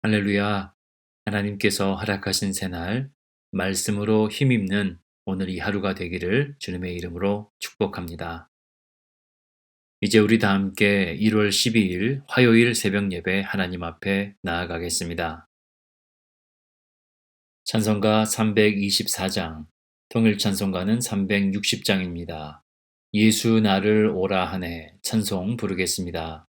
할렐루야. 하나님께서 허락하신 새날, 말씀으로 힘입는 오늘 이 하루가 되기를 주님의 이름으로 축복합니다. 이제 우리 다 함께 1월 12일 화요일 새벽 예배 하나님 앞에 나아가겠습니다. 찬송가 324장, 통일 찬송가는 360장입니다. 예수 나를 오라 하네 찬송 부르겠습니다.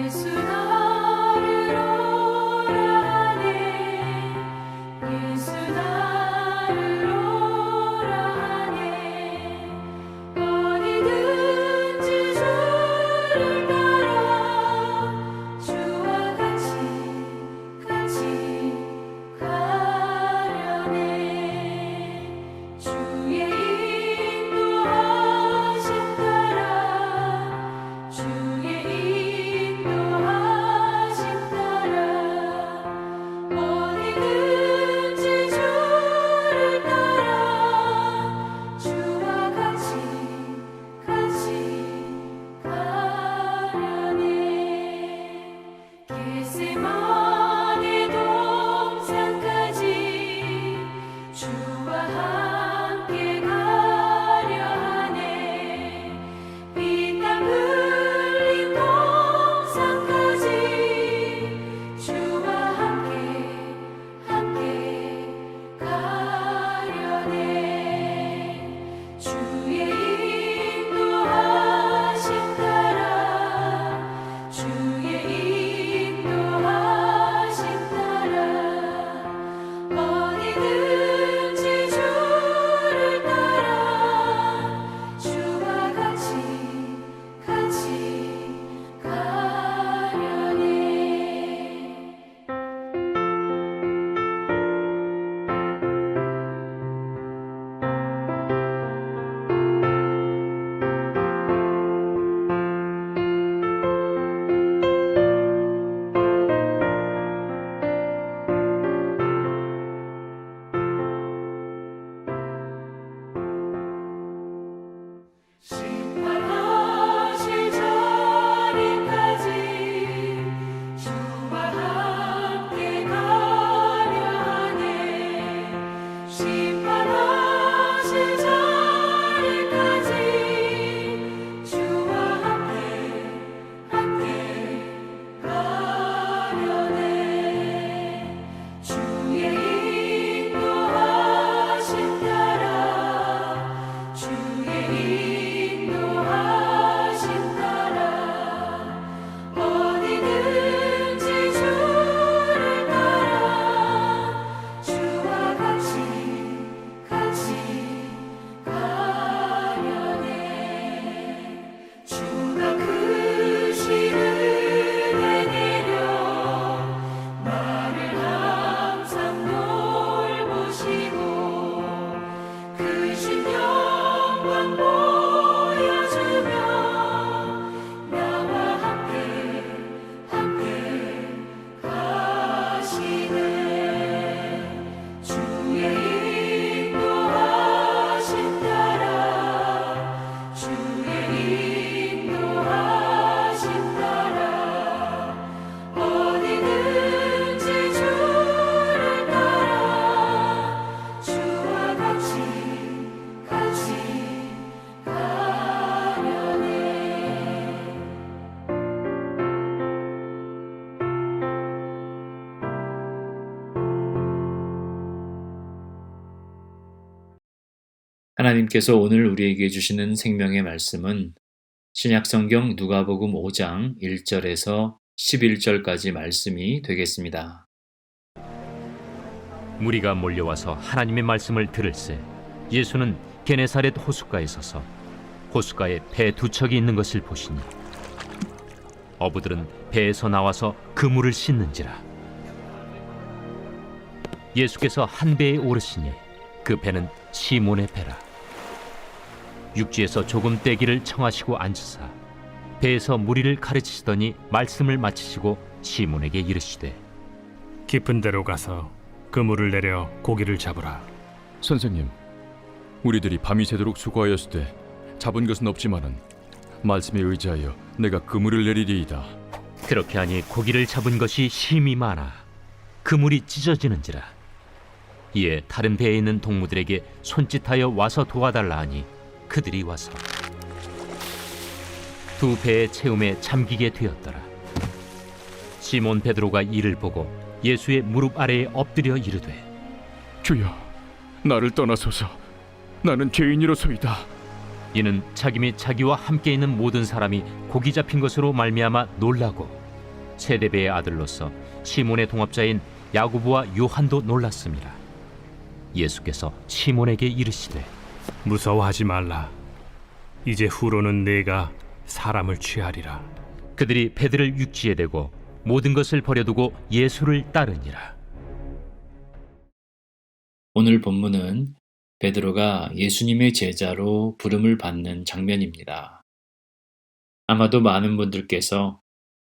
예수 나를 오라 하네 예수 나를 오라 하네 어디든지 주를 따라 주와 같이 가려네 주의 인도하심 따라 주의 인도하심 따라 어디든지 주를 따라 주와 같이 가려네 겟세마네 동산까지 주와 함께 가려 하네 피땀 흘린 동산까지 주와 함께 가려네 주의 인도하심 따라 주의 인도하심 따라 어디든지 주를 따라 주와 같이 가려네 심판하실 자리까지 주와 함께 가려 하네 심판하실 자리까지 주와 함께 가려네 주의 인도하심 따라 주의 인도하심 따라 어디든지 주를 따라 주와 같이 가려네 주가 크신 은혜 내려 나를 항상 돌보시고 크신 영광 보여주며 나와 함께 가시네 주의 인도하심 따라 주의 인도하심 따라 어디든지 주를 따라 주와 같이 가려네 하나님께서 오늘 우리에게 주시는 생명의 말씀은 신약성경 누가복음 5장 1절에서 11절까지 말씀이 되겠습니다. 무리가 몰려와서 하나님의 말씀을 들을새 예수는 게네사렛 호숫가에 서서 호숫가에 배 두 척이 있는 것을 보시니 어부들은 배에서 나와서 그물을 씻는지라 예수께서 한 배에 오르시니 그 배는 시몬의 배라. 육지에서 조금 떼기를 청하시고 앉으사 배에서 무리를 가르치시더니 말씀을 마치시고 시몬에게 이르시되 깊은 데로 가서 그물을 내려 고기를 잡으라. 선생님, 우리들이 밤이 새도록 수고하였으되 잡은 것은 없지만은 말씀에 의지하여 내가 그물을 내리리이다. 그렇게 하니 고기를 잡은 것이 심히 많아 그물이 찢어지는지라. 이에 다른 배에 있는 동무들에게 손짓하여 와서 도와달라 하니 그들이 와서 두 배의 채움에 잠기게 되었더라. 시몬 베드로가 이를 보고 예수의 무릎 아래에 엎드려 이르되 주여, 나를 떠나소서. 나는 죄인이로소이다. 이는 자기 및 자기와 함께 있는 모든 사람이 고기 잡힌 것으로 말미암아 놀라고 세데베의 아들로서 시몬의 동업자인 야고보와 요한도 놀랐습니다. 예수께서 시몬에게 이르시되 무서워하지 말라. 이제 후로는 내가 사람을 취하리라. 그들이 배들을 육지에 대고 모든 것을 버려두고 예수를 따르니라. 오늘 본문은 베드로가 예수님의 제자로 부름을 받는 장면입니다. 아마도 많은 분들께서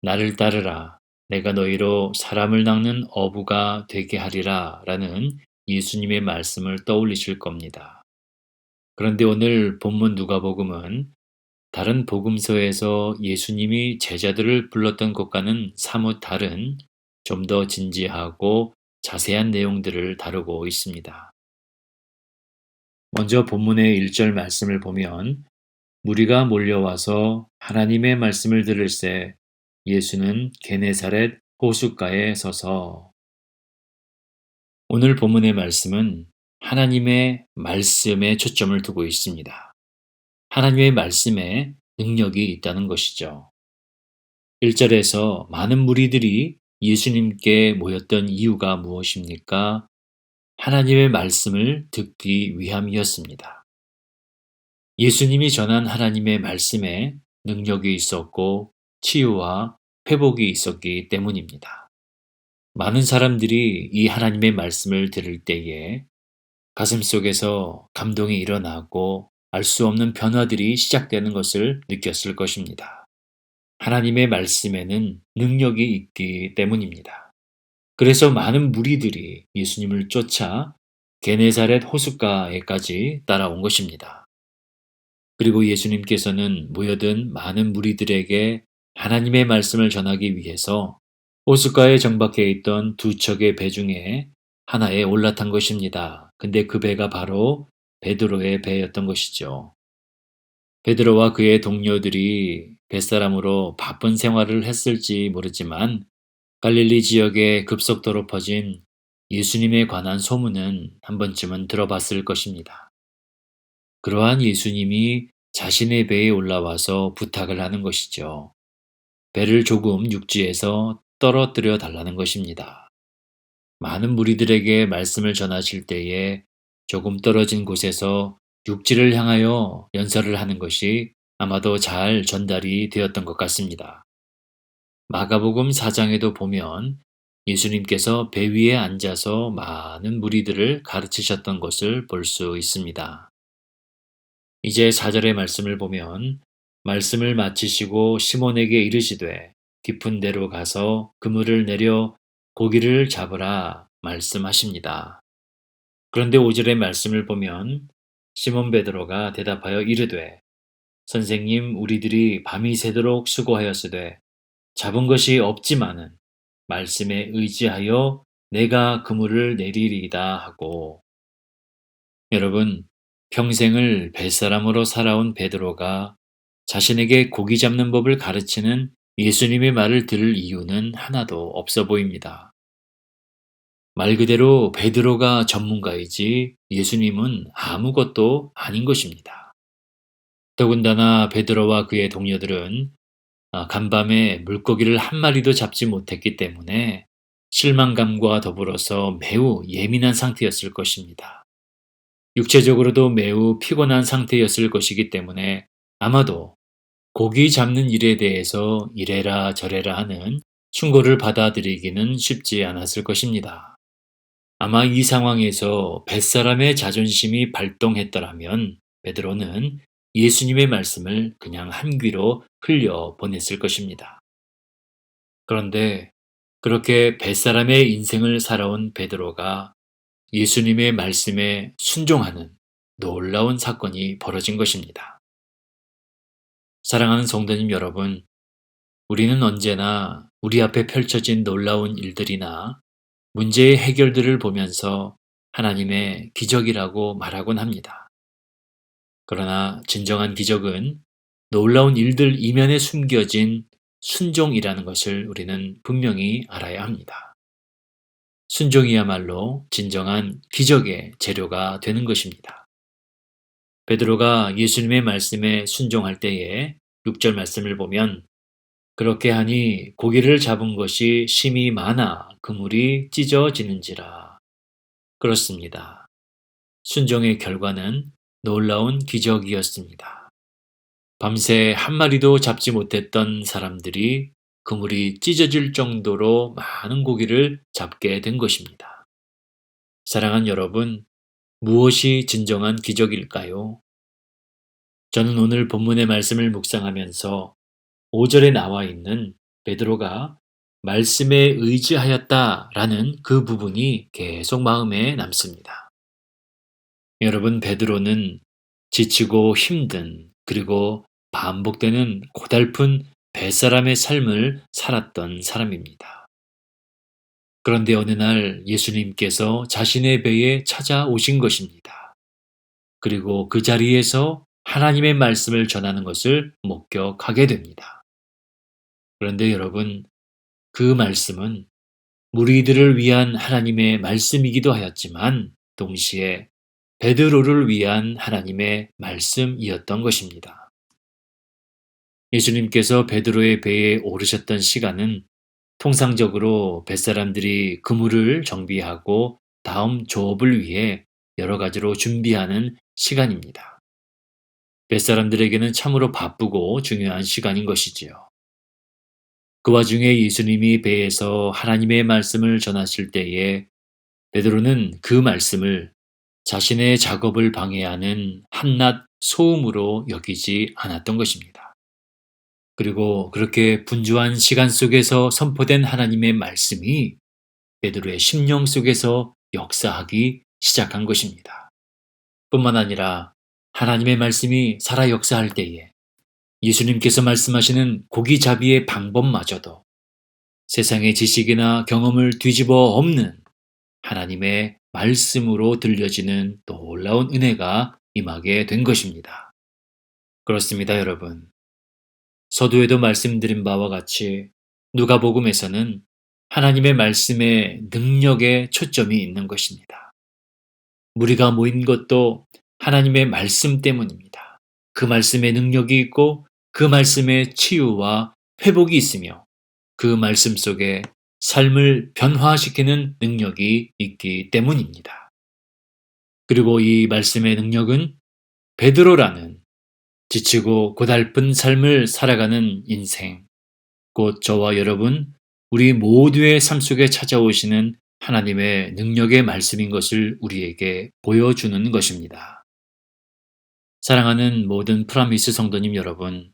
나를 따르라, 내가 너희로 사람을 낚는 어부가 되게 하리라 라는 예수님의 말씀을 떠올리실 겁니다. 그런데 오늘 본문 누가복음은 다른 복음서에서 예수님이 제자들을 불렀던 것과는 사뭇 다른 좀 더 진지하고 자세한 내용들을 다루고 있습니다. 먼저 본문의 1절 말씀을 보면 무리가 몰려와서 하나님의 말씀을 들을새 예수는 게네사렛 호숫가에 서서. 오늘 본문의 말씀은 하나님의 말씀에 초점을 두고 있습니다. 하나님의 말씀에 능력이 있다는 것이죠. 1절에서 많은 무리들이 예수님께 모였던 이유가 무엇입니까? 하나님의 말씀을 듣기 위함이었습니다. 예수님이 전한 하나님의 말씀에 능력이 있었고 치유와 회복이 있었기 때문입니다. 많은 사람들이 이 하나님의 말씀을 들을 때에 가슴속에서 감동이 일어나고 알 수 없는 변화들이 시작되는 것을 느꼈을 것입니다. 하나님의 말씀에는 능력이 있기 때문입니다. 그래서 많은 무리들이 예수님을 쫓아 게네사렛 호숫가에까지 따라온 것입니다. 그리고 예수님께서는 모여든 많은 무리들에게 하나님의 말씀을 전하기 위해서 호숫가에 정박해 있던 두 척의 배 중에 하나에 올라탄 것입니다. 근데 그 배가 바로 베드로의 배였던 것이죠. 베드로와 그의 동료들이 뱃사람으로 바쁜 생활을 했을지 모르지만 갈릴리 지역에 급속도로 퍼진 예수님에 관한 소문은 한 번쯤은 들어봤을 것입니다. 그러한 예수님이 자신의 배에 올라와서 부탁을 하는 것이죠. 배를 조금 육지에서 떨어뜨려 달라는 것입니다. 많은 무리들에게 말씀을 전하실 때에 조금 떨어진 곳에서 육지를 향하여 연설을 하는 것이 아마도 잘 전달이 되었던 것 같습니다. 마가복음 4장에도 보면 예수님께서 배 위에 앉아서 많은 무리들을 가르치셨던 것을 볼 수 있습니다. 이제 4절의 말씀을 보면 말씀을 마치시고 시몬에게 이르시되 깊은 데로 가서 그물을 내려 고기를 잡으라 말씀하십니다. 그런데 5절의 말씀을 보면 시몬 베드로가 대답하여 이르되 선생님, 우리들이 밤이 새도록 수고하였으되 잡은 것이 없지만은 말씀에 의지하여 내가 그물을 내리리이다 하고. 여러분, 평생을 뱃사람으로 살아온 베드로가 자신에게 고기 잡는 법을 가르치는 예수님의 말을 들을 이유는 하나도 없어 보입니다. 말 그대로 베드로가 전문가이지 예수님은 아무것도 아닌 것입니다. 더군다나 베드로와 그의 동료들은 간밤에 물고기를 한 마리도 잡지 못했기 때문에 실망감과 더불어서 매우 예민한 상태였을 것입니다. 육체적으로도 매우 피곤한 상태였을 것이기 때문에 아마도 고기 잡는 일에 대해서 이래라 저래라 하는 충고를 받아들이기는 쉽지 않았을 것입니다. 아마 이 상황에서 뱃사람의 자존심이 발동했더라면 베드로는 예수님의 말씀을 그냥 한 귀로 흘려 보냈을 것입니다. 그런데 그렇게 뱃사람의 인생을 살아온 베드로가 예수님의 말씀에 순종하는 놀라운 사건이 벌어진 것입니다. 사랑하는 성도님 여러분, 우리는 언제나 우리 앞에 펼쳐진 놀라운 일들이나 문제의 해결들을 보면서 하나님의 기적이라고 말하곤 합니다. 그러나 진정한 기적은 놀라운 일들 이면에 숨겨진 순종이라는 것을 우리는 분명히 알아야 합니다. 순종이야말로 진정한 기적의 재료가 되는 것입니다. 베드로가 예수님의 말씀에 순종할 때에 6절 말씀을 보면 그렇게 하니 고기를 잡은 것이 심이 많아 그물이 찢어지는지라. 그렇습니다. 순종의 결과는 놀라운 기적이었습니다. 밤새 한 마리도 잡지 못했던 사람들이 그물이 찢어질 정도로 많은 고기를 잡게 된 것입니다. 사랑하는 여러분, 무엇이 진정한 기적일까요? 저는 오늘 본문의 말씀을 묵상하면서 5절에 나와 있는 베드로가 말씀에 의지하였다라는 그 부분이 계속 마음에 남습니다. 여러분, 베드로는 지치고 힘든 그리고 반복되는 고달픈 뱃사람의 삶을 살았던 사람입니다. 그런데 어느 날 예수님께서 자신의 배에 찾아오신 것입니다. 그리고 그 자리에서 하나님의 말씀을 전하는 것을 목격하게 됩니다. 그런데 여러분, 그 말씀은 무리들을 위한 하나님의 말씀이기도 하였지만 동시에 베드로를 위한 하나님의 말씀이었던 것입니다. 예수님께서 베드로의 배에 오르셨던 시간은 통상적으로 뱃사람들이 그물을 정비하고 다음 조업을 위해 여러 가지로 준비하는 시간입니다. 뱃사람들에게는 참으로 바쁘고 중요한 시간인 것이지요. 그 와중에 예수님이 배에서 하나님의 말씀을 전하실 때에 베드로는 그 말씀을 자신의 작업을 방해하는 한낱 소음으로 여기지 않았던 것입니다. 그리고 그렇게 분주한 시간 속에서 선포된 하나님의 말씀이 베드로의 심령 속에서 역사하기 시작한 것입니다. 뿐만 아니라 하나님의 말씀이 살아 역사할 때에 예수님께서 말씀하시는 고기잡이의 방법마저도 세상의 지식이나 경험을 뒤집어 엎는 하나님의 말씀으로 들려지는 놀라운 은혜가 임하게 된 것입니다. 그렇습니다, 여러분. 서두에도 말씀드린 바와 같이 누가복음에서는 하나님의 말씀의 능력에 초점이 있는 것입니다. 무리가 모인 것도 하나님의 말씀 때문입니다. 그 말씀에 능력이 있고 그 말씀에 치유와 회복이 있으며 그 말씀 속에 삶을 변화시키는 능력이 있기 때문입니다. 그리고 이 말씀의 능력은 베드로라는 지치고 고달픈 삶을 살아가는 인생, 곧 저와 여러분, 우리 모두의 삶 속에 찾아오시는 하나님의 능력의 말씀인 것을 우리에게 보여주는 것입니다. 사랑하는 모든 프라미스 성도님 여러분,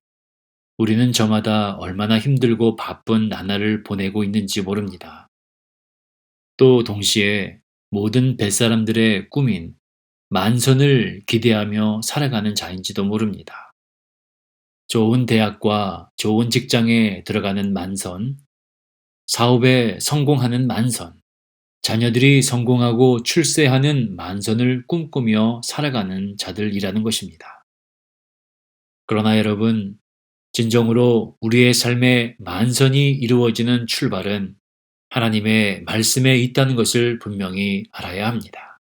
우리는 저마다 얼마나 힘들고 바쁜 나날을 보내고 있는지 모릅니다. 또 동시에 모든 뱃사람들의 꿈인 만선을 기대하며 살아가는 자인지도 모릅니다. 좋은 대학과 좋은 직장에 들어가는 만선, 사업에 성공하는 만선, 자녀들이 성공하고 출세하는 만선을 꿈꾸며 살아가는 자들이라는 것입니다. 그러나 여러분, 진정으로 우리의 삶의 만선이 이루어지는 출발은 하나님의 말씀에 있다는 것을 분명히 알아야 합니다.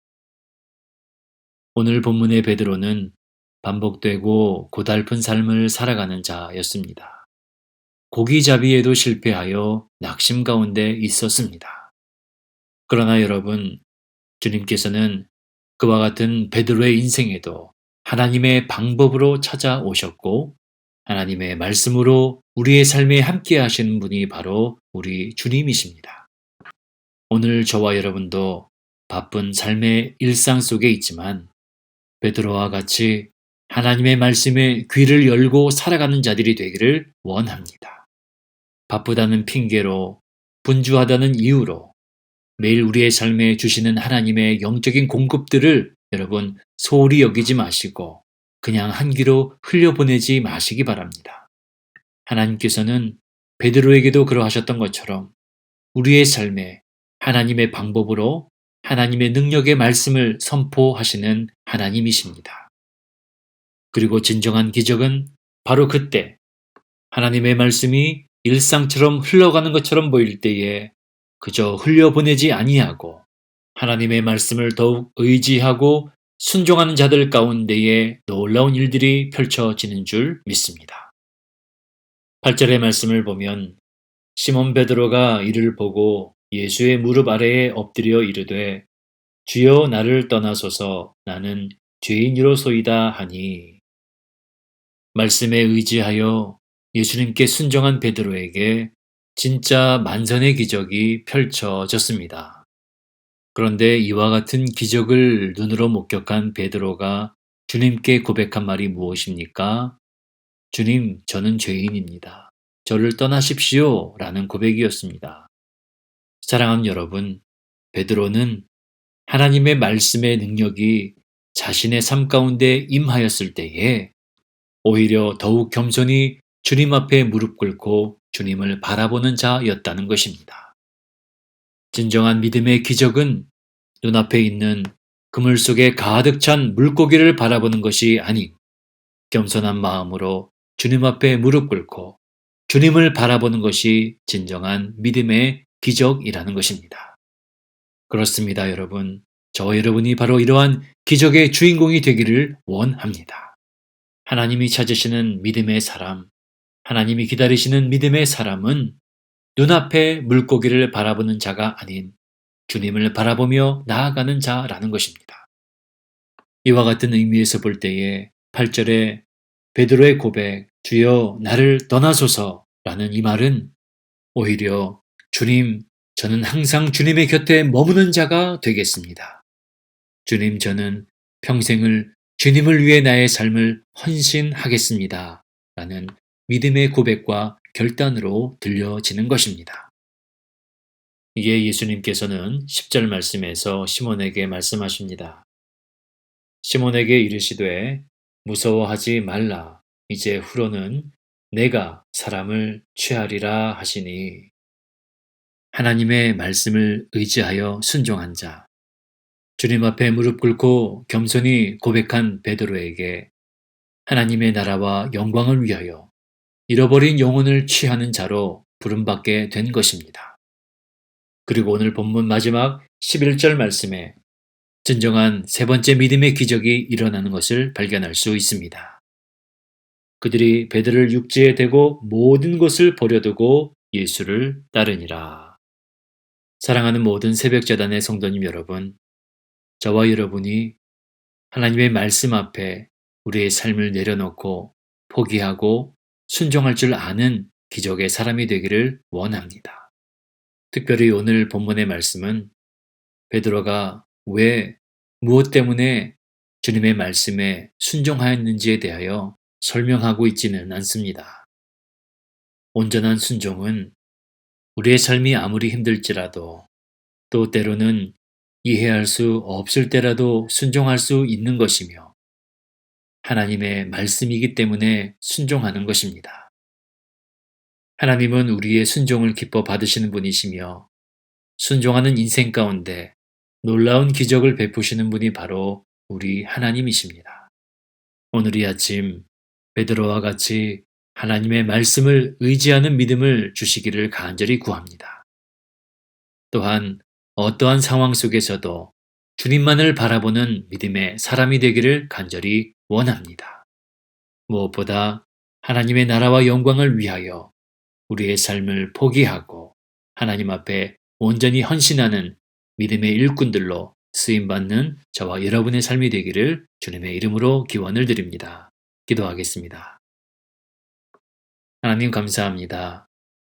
오늘 본문의 베드로는 반복되고 고달픈 삶을 살아가는 자였습니다. 고기잡이에도 실패하여 낙심 가운데 있었습니다. 그러나 여러분, 주님께서는 그와 같은 베드로의 인생에도 하나님의 방법으로 찾아오셨고 하나님의 말씀으로 우리의 삶에 함께 하시는 분이 바로 우리 주님이십니다. 오늘 저와 여러분도 바쁜 삶의 일상 속에 있지만 베드로와 같이 하나님의 말씀에 귀를 열고 살아가는 자들이 되기를 원합니다. 바쁘다는 핑계로, 분주하다는 이유로 매일 우리의 삶에 주시는 하나님의 영적인 공급들을 여러분 소홀히 여기지 마시고 그냥 한 귀로 흘려보내지 마시기 바랍니다. 하나님께서는 베드로에게도 그러하셨던 것처럼 우리의 삶에 하나님의 방법으로 하나님의 능력의 말씀을 선포하시는 하나님이십니다. 그리고 진정한 기적은 바로 그때 하나님의 말씀이 일상처럼 흘러가는 것처럼 보일 때에 그저 흘려보내지 아니하고 하나님의 말씀을 더욱 의지하고 순종하는 자들 가운데에 놀라운 일들이 펼쳐지는 줄 믿습니다. 8절의 말씀을 보면 시몬 베드로가 이를 보고 예수의 무릎 아래에 엎드려 이르되 주여 나를 떠나소서 나는 죄인이로소이다 하니 말씀에 의지하여 예수님께 순종한 베드로에게 진짜 만선의 기적이 펼쳐졌습니다. 그런데 이와 같은 기적을 눈으로 목격한 베드로가 주님께 고백한 말이 무엇입니까? 주님, 저는 죄인입니다. 저를 떠나십시오. 라는 고백이었습니다. 사랑하는 여러분, 베드로는 하나님의 말씀의 능력이 자신의 삶 가운데 임하였을 때에 오히려 더욱 겸손히 주님 앞에 무릎 꿇고 주님을 바라보는 자였다는 것입니다. 진정한 믿음의 기적은 눈앞에 있는 그물 속에 가득 찬 물고기를 바라보는 것이 아닌 겸손한 마음으로 주님 앞에 무릎 꿇고 주님을 바라보는 것이 진정한 믿음의 기적이라는 것입니다. 그렇습니다, 여러분. 저와 여러분이 바로 이러한 기적의 주인공이 되기를 원합니다. 하나님이 찾으시는 믿음의 사람, 하나님이 기다리시는 믿음의 사람은 눈앞에 물고기를 바라보는 자가 아닌 주님을 바라보며 나아가는 자라는 것입니다. 이와 같은 의미에서 볼 때에 8절에 베드로의 고백, 주여 나를 떠나소서라는 이 말은 오히려 주님, 저는 항상 주님의 곁에 머무는 자가 되겠습니다. 주님, 저는 평생을 주님을 위해 나의 삶을 헌신하겠습니다. 라는 믿음의 고백과 결단으로 들려지는 것입니다. 이에 예수님께서는 10절 말씀에서 시몬에게 말씀하십니다. 시몬에게 이르시되 무서워하지 말라. 이제 후로는 내가 사람을 취하리라 하시니 하나님의 말씀을 의지하여 순종한 자, 주님 앞에 무릎 꿇고 겸손히 고백한 베드로에게 하나님의 나라와 영광을 위하여 잃어버린 영혼을 취하는 자로 부름받게 된 것입니다. 그리고 오늘 본문 마지막 11절 말씀에 진정한 세 번째 믿음의 기적이 일어나는 것을 발견할 수 있습니다. 그들이 베드로를 육지에 대고 모든 것을 버려두고 예수를 따르니라. 사랑하는 모든 새벽재단의 성도님 여러분, 저와 여러분이 하나님의 말씀 앞에 우리의 삶을 내려놓고 포기하고 순종할 줄 아는 기적의 사람이 되기를 원합니다. 특별히 오늘 본문의 말씀은 베드로가 왜, 무엇 때문에 주님의 말씀에 순종하였는지에 대하여 설명하고 있지는 않습니다. 온전한 순종은 우리의 삶이 아무리 힘들지라도 또 때로는 이해할 수 없을 때라도 순종할 수 있는 것이며 하나님의 말씀이기 때문에 순종하는 것입니다. 하나님은 우리의 순종을 기뻐 받으시는 분이시며 순종하는 인생 가운데 놀라운 기적을 베푸시는 분이 바로 우리 하나님이십니다. 오늘 이 아침 베드로와 같이 하나님의 말씀을 의지하는 믿음을 주시기를 간절히 구합니다. 또한 어떠한 상황 속에서도 주님만을 바라보는 믿음의 사람이 되기를 간절히 원합니다. 무엇보다 하나님의 나라와 영광을 위하여 우리의 삶을 포기하고 하나님 앞에 온전히 헌신하는 믿음의 일꾼들로 쓰임받는 저와 여러분의 삶이 되기를 주님의 이름으로 기원을 드립니다. 기도하겠습니다. 하나님 감사합니다.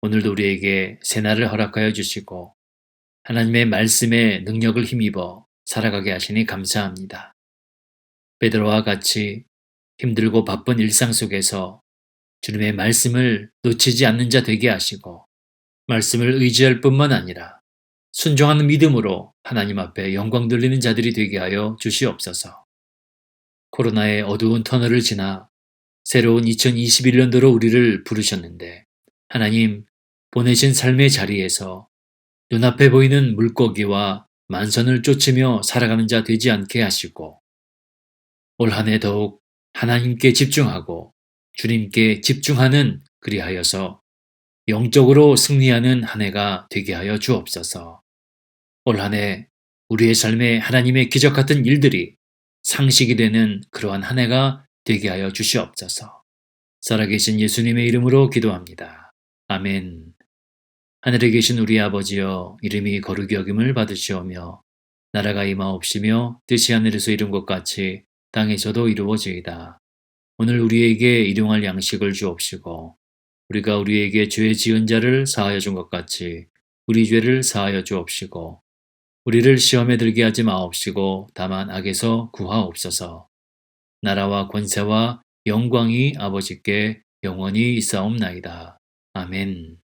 오늘도 우리에게 새날을 허락하여 주시고 하나님의 말씀의 능력을 힘입어 살아가게 하시니 감사합니다. 베드로와 같이 힘들고 바쁜 일상 속에서 주님의 말씀을 놓치지 않는 자 되게 하시고 말씀을 의지할 뿐만 아니라 순종하는 믿음으로 하나님 앞에 영광 돌리는 자들이 되게 하여 주시옵소서. 코로나의 어두운 터널을 지나 새로운 2021년도로 우리를 부르셨는데 하나님 보내신 삶의 자리에서 눈앞에 보이는 물고기와 만선을 쫓으며 살아가는 자 되지 않게 하시고 올 한 해 더욱 하나님께 집중하고 주님께 집중하는 그리하여서 영적으로 승리하는 한 해가 되게 하여 주옵소서. 올 한 해 우리의 삶에 하나님의 기적 같은 일들이 상식이 되는 그러한 한 해가 되게 하여 주시옵소서. 살아계신 예수님의 이름으로 기도합니다. 아멘. 하늘에 계신 우리 아버지여, 이름이 거룩히 여김을 받으시오며 나라가 임하옵시며 뜻이 하늘에서 이룬 것 같이 땅에서도 이루어지이다. 오늘 우리에게 일용할 양식을 주옵시고 우리가 우리에게 죄 지은 자를 사하여 준 것 같이 우리 죄를 사하여 주옵시고 우리를 시험에 들게 하지 마옵시고 다만 악에서 구하옵소서. 나라와 권세와 영광이 아버지께 영원히 있사옵나이다. 아멘.